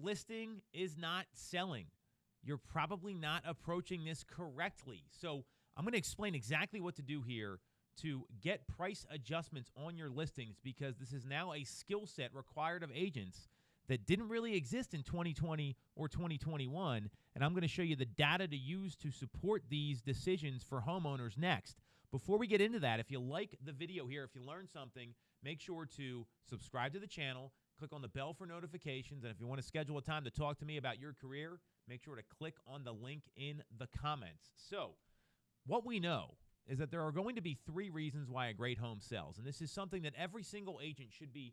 listing is not selling. You're probably not approaching this correctly. So I'm going to explain exactly what to do here to get price adjustments on your listings, because this is now a skill set required of agents that didn't really exist in 2020 or 2021, and I'm going to show you the data to use to support these decisions for homeowners next. Before we get into that, if you like the video here, if you learned something, make sure to subscribe to the channel, click on the bell for notifications, and if you want to schedule a time to talk to me about your career, make sure to click on the link in the comments. So what we know is that there are going to be 3 reasons why a great home sells, and this is something that every single agent should be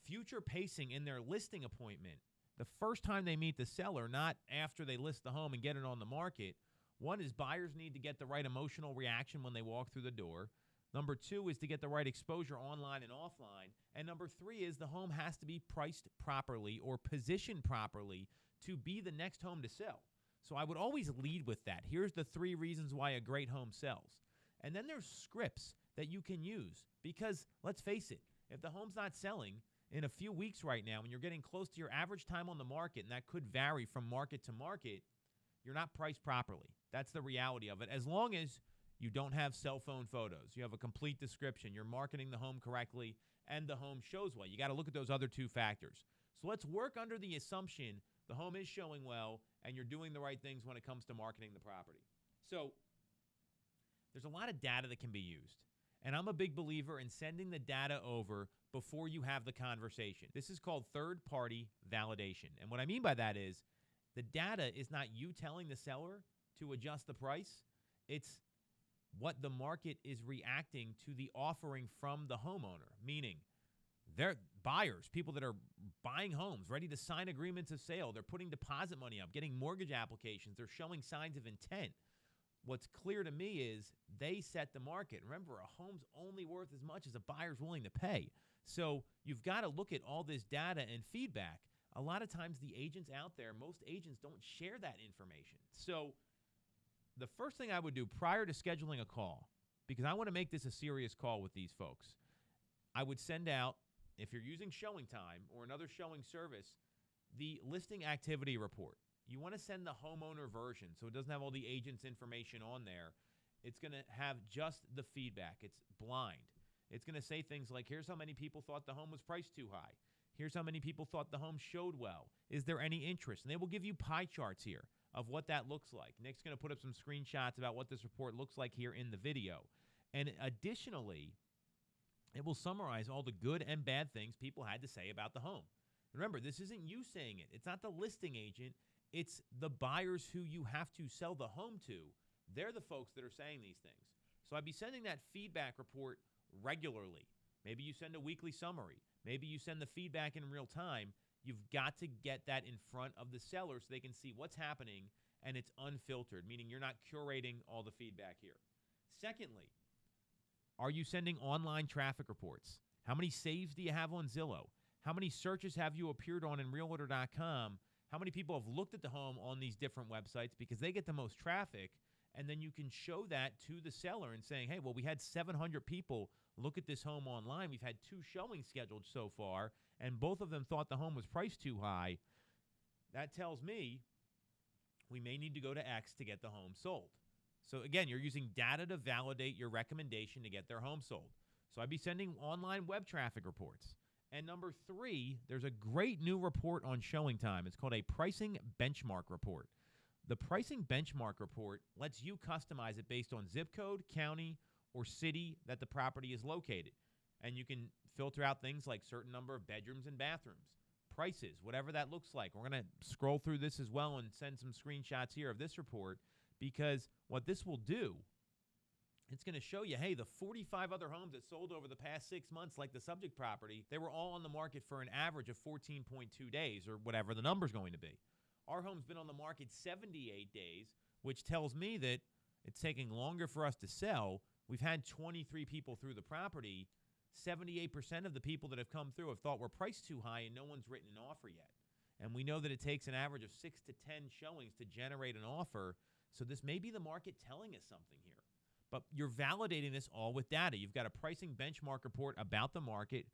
future pacing in their listing appointment the first time they meet the seller, not after they list the home and get it on the market. One is buyers need to get the right emotional reaction when they walk through the door. Number 2 is to get the right exposure online and offline. And number 3 is the home has to be priced properly or positioned properly to be the next home to sell. So I would always lead with that. Here's the 3 reasons why a great home sells. And then there's scripts that you can use, because let's face it, if the home's not selling in a few weeks right now, when you're getting close to your average time on the market, and that could vary from market to market, you're not priced properly. That's the reality of it. As long as you don't have cell phone photos, you have a complete description, you're marketing the home correctly, and the home shows well. You got to look at those other 2 factors. So let's work under the assumption the home is showing well and you're doing the right things when it comes to marketing the property. So there's a lot of data that can be used, and I'm a big believer in sending the data over before you have the conversation. This is called third-party validation. And what I mean by that is the data is not you telling the seller to adjust the price. It's what the market is reacting to the offering from the homeowner, meaning they're buyers, people that are buying homes, ready to sign agreements of sale. They're putting deposit money up, getting mortgage applications. They're showing signs of intent. What's clear to me is they set the market. Remember, a home's only worth as much as a buyer's willing to pay. So you've got to look at all this data and feedback. A lot of times the agents out there, most agents don't share that information. So the first thing I would do prior to scheduling a call, because I want to make this a serious call with these folks, I would send out, if you're using Showing Time or another showing service, the listing activity report. You want to send the homeowner version so it doesn't have all the agent's information on there. It's going to have just the feedback. It's blind. It's going to say things like, here's how many people thought the home was priced too high. Here's how many people thought the home showed well. Is there any interest? And they will give you pie charts here of what that looks like. Nick's going to put up some screenshots about what this report looks like here in the video. And additionally, it will summarize all the good and bad things people had to say about the home. Remember, this isn't you saying it. It's not the listing agent. It's the buyers who you have to sell the home to. They're the folks that are saying these things. So I'd be sending that feedback report regularly. Maybe you send a weekly summary. Maybe you send the feedback in real time. You've got to get that in front of the seller so they can see what's happening, and it's unfiltered, meaning you're not curating all the feedback here. Secondly, are you sending online traffic reports? How many saves do you have on Zillow? How many searches have you appeared on in Realtor.com? How many people have looked at the home on these different websites because they get the most traffic? And then you can show that to the seller and saying, hey, well, we had 700 people look at this home online. We've had 2 showings scheduled so far, and both of them thought the home was priced too high. That tells me we may need to go to X to get the home sold. So again, you're using data to validate your recommendation to get their home sold. So I'd be sending online web traffic reports. And number 3, there's a great new report on Showing Time. It's called a pricing benchmark report. The pricing benchmark report lets you customize it based on zip code, county, or city that the property is located. And you can filter out things like certain number of bedrooms and bathrooms, prices, whatever that looks like. We're going to scroll through this as well and send some screenshots here of this report, because what this will do, it's going to show you, hey, the 45 other homes that sold over the past 6 months, like the subject property, they were all on the market for an average of 14.2 days or whatever the number's going to be. Our home's been on the market 78 days, which tells me that it's taking longer for us to sell. We've had 23 people through the property. 78% of the people that have come through have thought we're priced too high, and no one's written an offer yet. And we know that it takes an average of 6 to 10 showings to generate an offer. So this may be the market telling us something here. But you're validating this all with data. You've got a pricing benchmark report about the market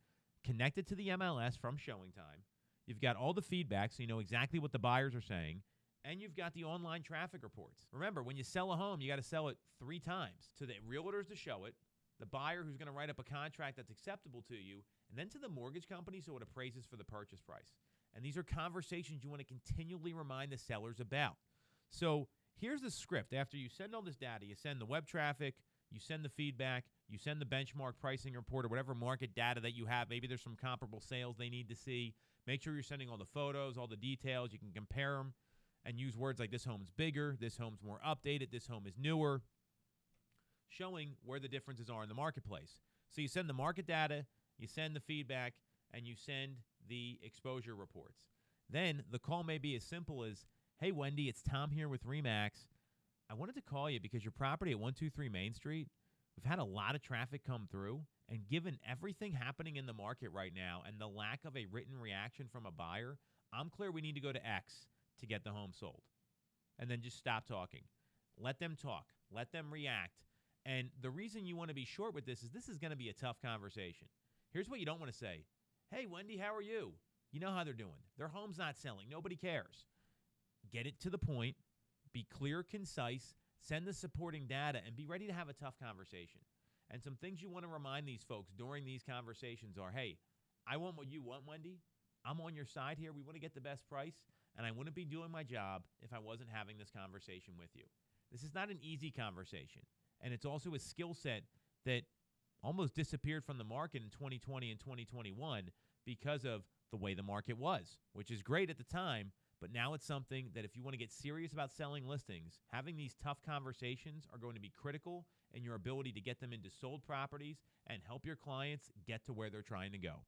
connected to the MLS from Showing Time. You've got all the feedback, so you know exactly what the buyers are saying, and you've got the online traffic reports. Remember, when you sell a home, you got to sell it 3 times: to the realtors to show it, the buyer who's going to write up a contract that's acceptable to you, and then to the mortgage company so it appraises for the purchase price. And these are conversations you want to continually remind the sellers about. So here's the script. After you send all this data, you send the web traffic, you send the feedback, you send the benchmark pricing report or whatever market data that you have. Maybe there's some comparable sales they need to see. Make sure you're sending all the photos, all the details. You can compare them and use words like this home's bigger, this home's more updated, this home is newer, showing where the differences are in the marketplace. So you send the market data, you send the feedback, and you send the exposure reports. Then the call may be as simple as, hey, Wendy, it's Tom here with RE/MAX. I wanted to call you because your property at 123 Main Street, we've had a lot of traffic come through, and given everything happening in the market right now and the lack of a written reaction from a buyer, I'm clear we need to go to X to get the home sold. And then just stop talking. Let them talk. Let them react. And the reason you want to be short with this is going to be a tough conversation. Here's what you don't want to say. Hey, Wendy, how are you? You know how they're doing. Their home's not selling. Nobody cares. Get it to the point. Be clear, concise. Send the supporting data and be ready to have a tough conversation. And some things you want to remind these folks during these conversations are, hey, I want what you want, Wendy. I'm on your side here. We want to get the best price, and I wouldn't be doing my job if I wasn't having this conversation with you. This is not an easy conversation, and it's also a skill set that almost disappeared from the market in 2020 and 2021 because of the way the market was, which is great at the time, but now it's something that if you want to get serious about selling listings, having these tough conversations are going to be critical in your ability to get them into sold properties and help your clients get to where they're trying to go.